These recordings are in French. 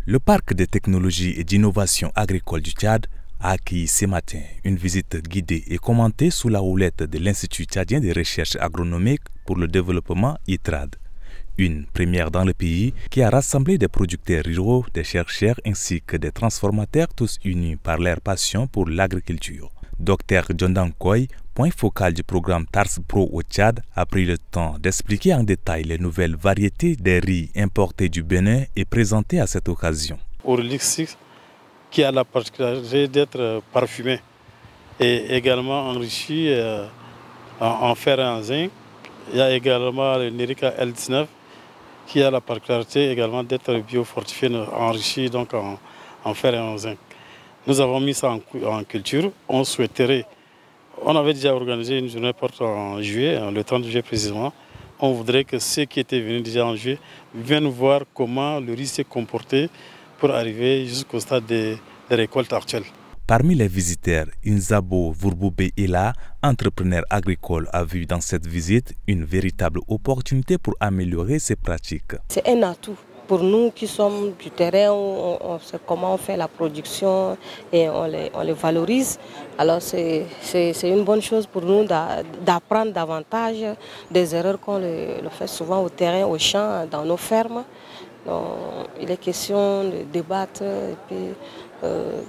Le parc de technologie et d'innovation agricole du Tchad a accueilli ce matin une visite guidée et commentée sous la houlette de l'Institut tchadien de recherche agronomique pour le développement ITRAD. Une première dans le pays qui a rassemblé des producteurs ruraux, des chercheurs ainsi que des transformateurs tous unis par leur passion pour l'agriculture. Dr Jondan Koy, point focal du programme TARS Pro au Tchad, a pris le temps d'expliquer en détail les nouvelles variétés des riz importés du Bénin et présentées à cette occasion. Aurélix 6, qui a la particularité d'être parfumé et également enrichi en fer et en zinc. Il y a également le Nerica L19 qui a la particularité également d'être biofortifié, enrichi donc en fer et en zinc. Nous avons mis ça en culture. On avait déjà organisé une journée porte en juillet, le 30 juillet précisément. On voudrait que ceux qui étaient venus déjà en juillet viennent voir comment le riz s'est comporté pour arriver jusqu'au stade des récoltes actuelles. Parmi les visiteurs, Inzabo Vurboube Ela, entrepreneur agricole, a vu dans cette visite une véritable opportunité pour améliorer ses pratiques. C'est un atout pour nous qui sommes du terrain, on sait comment on fait la production et on les valorise. Alors c'est une bonne chose pour nous d'apprendre davantage des erreurs qu'on le fait souvent au terrain, au champ, dans nos fermes. Donc, il est question de débattre et puis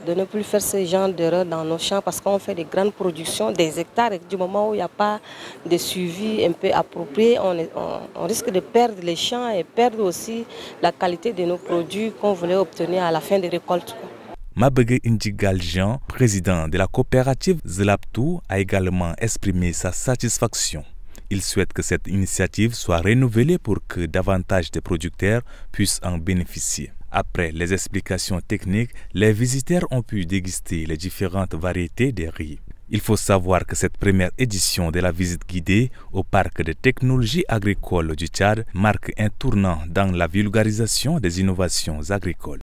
de ne plus faire ce genre d'erreurs dans nos champs parce qu'on fait des grandes productions, des hectares, et du moment où il n'y a pas de suivi un peu approprié, on risque de perdre les champs et perdre aussi la qualité de nos produits qu'on voulait obtenir à la fin des récoltes. Mabege Indigal Jean, président de la coopérative Zlaptou, a également exprimé sa satisfaction. Il souhaite que cette initiative soit renouvelée pour que davantage de producteurs puissent en bénéficier. Après les explications techniques, les visiteurs ont pu déguster les différentes variétés de riz. Il faut savoir que cette première édition de la visite guidée au parc de technologie agricole du Tchad marque un tournant dans la vulgarisation des innovations agricoles.